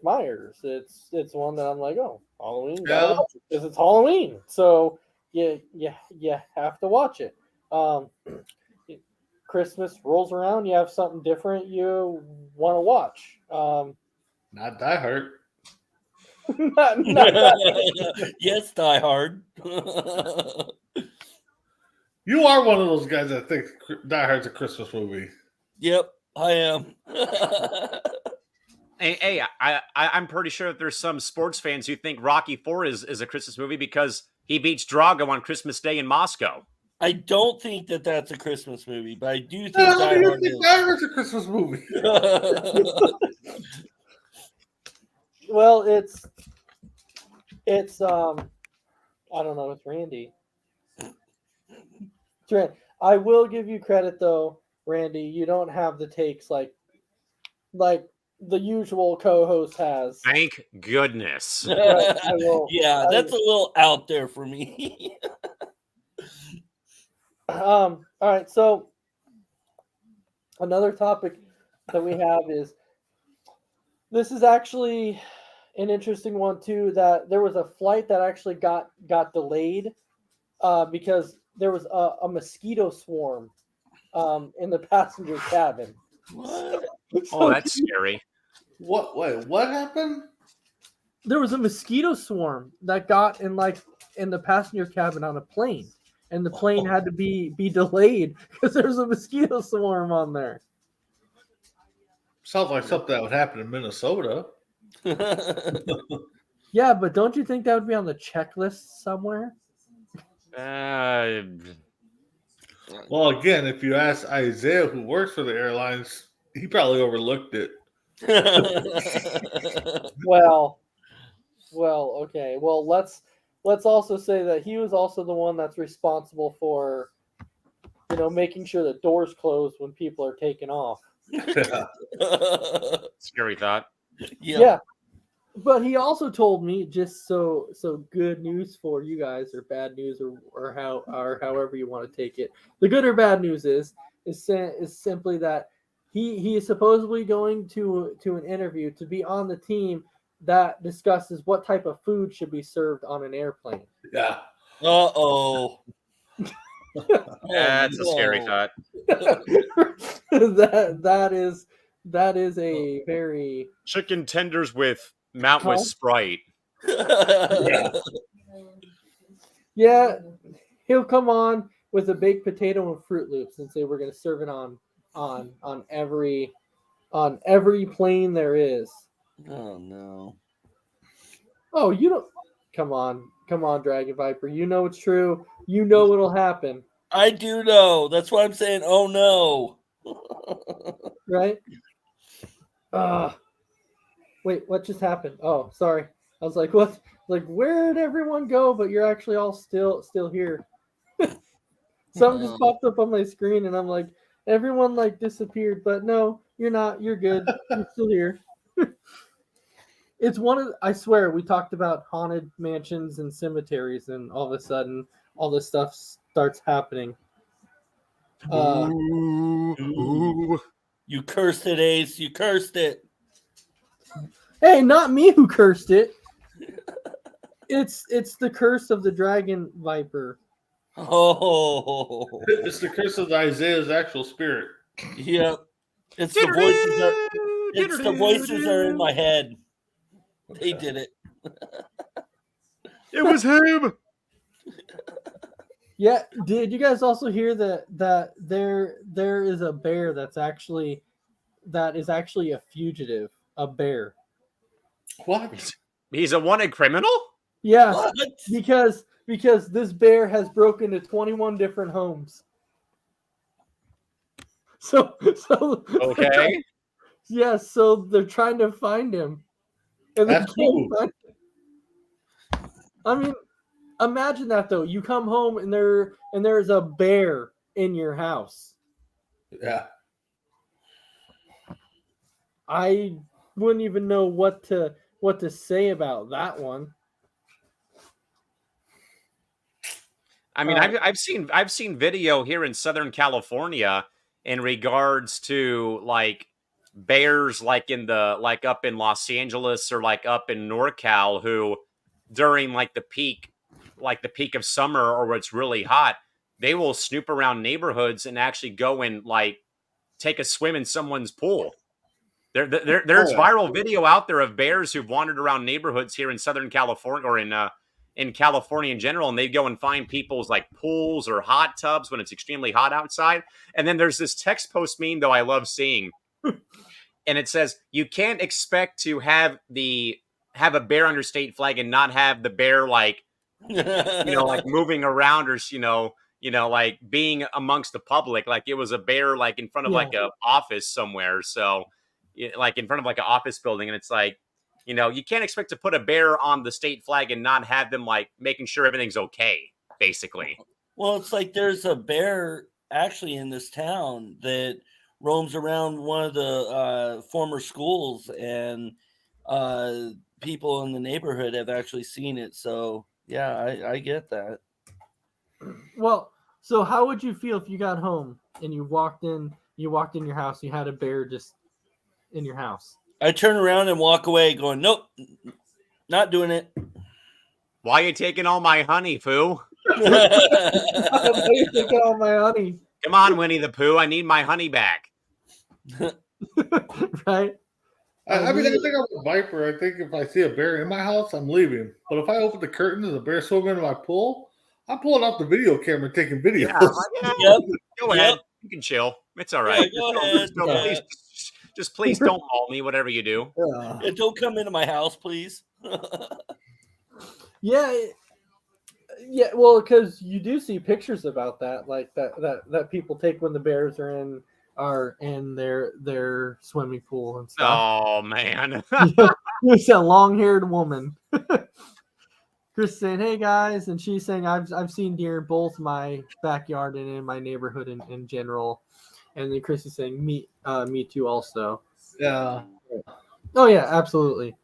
Myers. It's one that I'm like, oh, Halloween, Yeah. because it's Halloween, so you have to watch it. Christmas rolls around, you have something different you want to watch. Not Die Hard. Yes, Die Hard. You are one of those guys that think Die Hard's a Christmas movie. Yep, I am. Hey, I'm pretty sure that there's some sports fans who think Rocky IV is a Christmas movie because he beats Drago on Christmas Day in Moscow. I don't think that that's a Christmas movie, but I do think No, Die you Hard think is. Die Hard's a Christmas movie. Well, it's I don't know, it's Randy. I will give you credit though, Randy. You don't have the takes like the usual co-host has. Thank goodness. Yeah, that's a little out there for me. All right, so another topic that we have is this is actually an interesting one too, that there was a flight that actually got delayed because there was a mosquito swarm in the passenger cabin. What? Oh, that's scary. What? Wait, what happened? There was a mosquito swarm that got in the passenger cabin on a plane, and the plane had to be delayed because there was a mosquito swarm on there. Sounds like something that would happen in Minnesota. Yeah, but don't you think that would be on the checklist somewhere? Well, again, if you ask Isaiah, who works for the airlines, he probably overlooked it. Well, okay. Well, let's also say that he was also the one that's responsible for, making sure the doors close when people are taking off. Scary thought. Yeah. But he also told me, just so good news for you guys, or bad news, or however you want to take it. The good or bad news is simply that he is supposedly going to an interview to be on the team that discusses what type of food should be served on an airplane. Yeah. Uh-oh. That's a scary thought. that is a very Chicken tenders with Mountain Sprite. Yeah, he'll come on with a baked potato and Fruit Loops and say we're going to serve it on every plane there is. Oh no. Oh, you don't. Come on, Dragon Viper. You know it's true. You know what'll happen. I do know. That's why I'm saying, oh no. Right? Wait, what just happened? Oh, sorry. I was like, what? Like, where did everyone go? But you're actually all still here. Something just popped up on my screen, and I'm like, everyone disappeared. But no, you're not. You're good. You're still here. It's I swear, we talked about haunted mansions and cemeteries, and all of a sudden, all this stuff starts happening. You cursed it, Ace. You cursed it. Hey, not me who cursed it. It's the curse of the Dragon Viper. Oh. It's the curse of Isaiah's actual spirit. Yep. It's the voices are in my head. They did it. It was him. Yeah, did you guys also hear that there is a bear that is actually a fugitive, a bear? What? He's a wanted criminal? Yeah, What? because this bear has broken into 21 different homes. So Okay. yeah, so they're trying to find him. And they That's can't cool. find him. I mean, imagine that though. You come home and there's a bear in your house. Yeah. I wouldn't even know what to say about that one. I mean, I've seen video here in Southern California in regards to bears up in Los Angeles or up in NorCal who during the peak of summer or where it's really hot, they will snoop around neighborhoods and actually go and take a swim in someone's pool. There's viral video out there of bears who've wandered around neighborhoods here in Southern California or in California in general, and they go and find people's pools or hot tubs when it's extremely hot outside. And then there's this text post meme though I love seeing, and it says you can't expect to have a bear under state flag and not have the bear moving around or being amongst the public it was a bear in front of a office somewhere. So in front of an office building, and it's you can't expect to put a bear on the state flag and not have them making sure everything's okay, basically. Well, it's there's a bear actually in this town that roams around one of the former schools, and people in the neighborhood have actually seen it. So yeah, I get that. Well, so how would you feel if you got home and you walked in your house, you had a bear just in your house? I turn around and walk away going, nope, Not doing it. Why are you taking all my honey, Pooh? Why are you taking all my honey? Come on, Winnie the Pooh. I need my honey back. Right? I mean, I think I'm a viper. I think if I see a bear in my house, I'm leaving. But if I open the curtain and the bear swimming in my pool, I'm pulling out the video camera and taking videos. Yeah. Go ahead. You can chill. It's all right. Yeah, go ahead. Just please don't maul me, whatever you do. Yeah, don't come into my house, please. Yeah, well, because you do see pictures about that, like that people take when the bears are in their swimming pool and stuff. Oh man, It's a long-haired woman. Chris saying, "Hey guys," and she's saying, "I've seen deer in both my backyard and in my neighborhood in general." And then Chris is saying, "Me too, also." Yeah. Oh yeah, absolutely.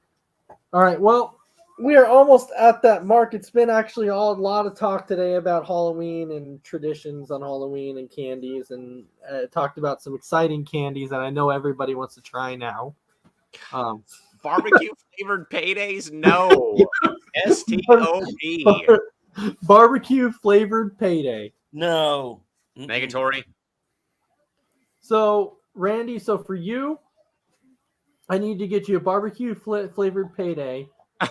All right, well. We are almost at that mark. It's been actually a lot of talk today about Halloween and traditions on Halloween and candies, and talked about some exciting candies that I know everybody wants to try now. Barbecue flavored paydays? No. STOP. Barbecue flavored payday. No. Negatory. So, Randy, for you, I need to get you a barbecue flavored payday.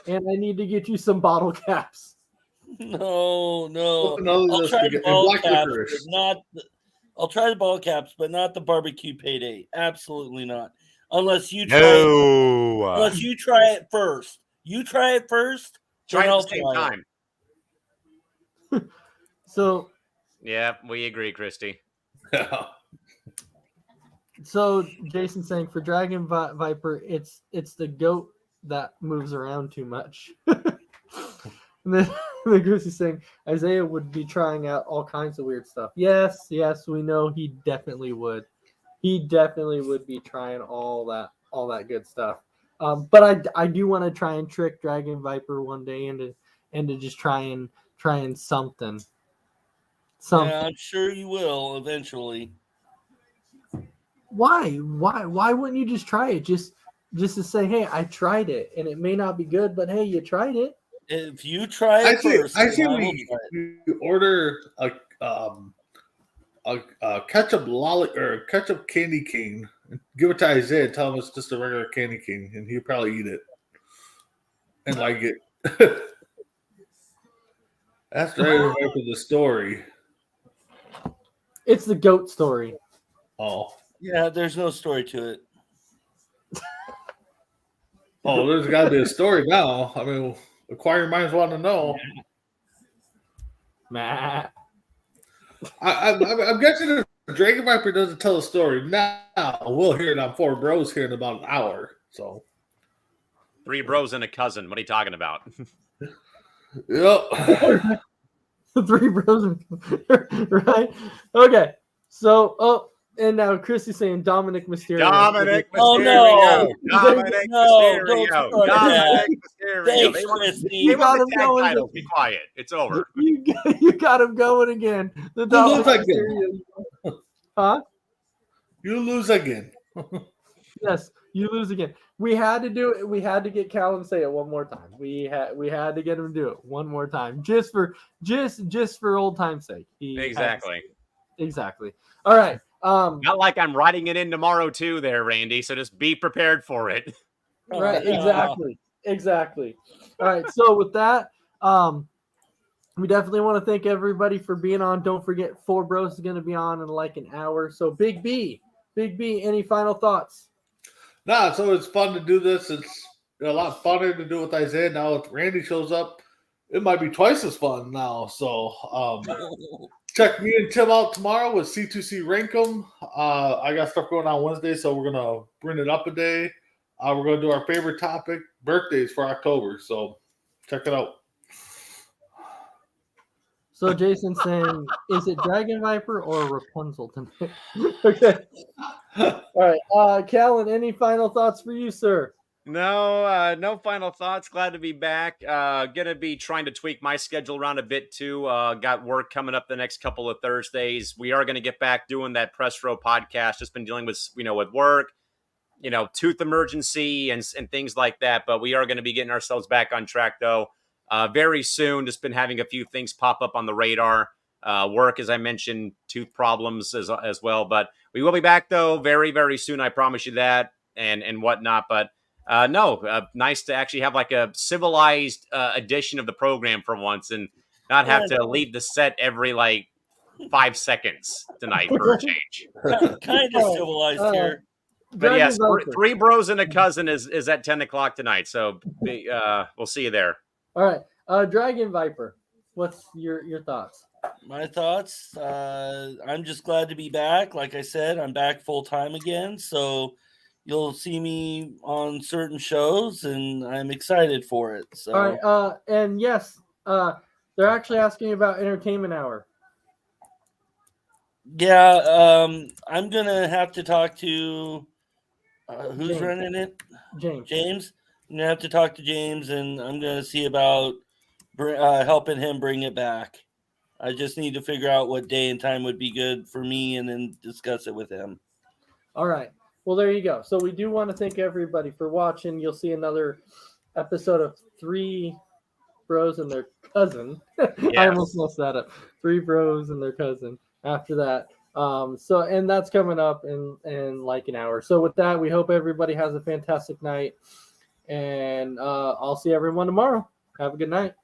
And I need to get you some bottle caps. No. I'll try the bottle caps, I'll try the bottle caps, but not the barbecue payday. Absolutely not. Unless you try it first. You try it first. Try it at the same time. So. Yeah, we agree, Christy. So Jason saying for Dragon Viper, it's the goat that moves around too much. And then the Goose is saying Isaiah would be trying out all kinds of weird stuff. Yes, we know he definitely would. He definitely would be trying all that good stuff. But I do want to try and trick Dragon Viper one day into just trying something. Yeah, I'm sure you will eventually. Why wouldn't you just try it? Just to say, hey, I tried it, and it may not be good, but hey, you tried it. If you try it first, I see we order a ketchup ketchup candy cane, and give it to Isaiah, and tell him it's just a regular candy cane, and he'll probably eat it and like it. That's right for the story. It's the goat story. Oh. Yeah, there's no story to it. Oh, there's got to be a story now. I mean, acquiring minds want to know. Matt. I'm guessing if Dragon Viper doesn't tell a story now, we'll hear it on Four Bros here in about an hour. So, 3 bros and a cousin. What are you talking about? Yep. 3 bros, right? Okay. So, and now Chris is saying Dominic Mysterio. Dominic Mysterio. Oh, no. Dominic Mysterio. Dominic Mysterio. Thanks, They want the tag title. Be quiet. It's over. You got him going again. The Dominic Mysterio. Huh? You lose again. Yes, you lose again. We had to do it. We had to get Callum to say it one more time. We had to get him to do it one more time, just for old time's sake. Exactly. All right. Not like I'm writing it in tomorrow too, there, Randy. So just be prepared for it. Right. Exactly. All right. So with that, we definitely want to thank everybody for being on. Don't forget, 4 Bros is going to be on in like an hour. So Big B, any final thoughts? Nah, so it's fun to do this. It's a lot funner to do with Isaiah now. If Randy shows up, it might be twice as fun now. So check me and Tim out tomorrow with C2C Rankum. I got stuff going on Wednesday, so we're gonna bring it up a day. We're gonna do our favorite topic, birthdays for October. So check it out. So Jason's saying, is it Dragon Viper or Rapunzel tonight? Okay. All right. Callan, any final thoughts for you, sir? No final thoughts. Glad to be back. Gonna be trying to tweak my schedule around a bit too. Got work coming up the next couple of Thursdays. We are gonna get back doing that Press Row podcast. Just been dealing with with work. tooth emergency and things like that. But we are going to be getting ourselves back on track, though, very soon. Just been having a few things pop up on the radar. Work, as I mentioned, tooth problems as well. But we will be back, though, very, very soon. I promise you that, and whatnot. But nice to actually have like a civilized edition of the program for once and not have to leave the set every 5 seconds tonight for a change. Kind of civilized here. But yes, Three Bros and a Cousin is at 10 o'clock tonight. So we'll see you there. All right. Dragon Viper, what's your thoughts? My thoughts, I'm just glad to be back. Like I said, I'm back full time again. So you'll see me on certain shows, and I'm excited for it. So. All right. And yes, they're actually asking about Entertainment Hour. Yeah, I'm going to have to talk to who's James. running it? James. I'm going to have to talk to James, and I'm going to see about helping him bring it back. I just need to figure out what day and time would be good for me and then discuss it with him. All right. Well, there you go. So we do want to thank everybody for watching. You'll see another episode of Three Bros and Their Cousin. Yes. I almost messed that up. Three Bros and Their Cousin after that. And that's coming up in like an hour. So with that, we hope everybody has a fantastic night. And I'll see everyone tomorrow. Have a good night.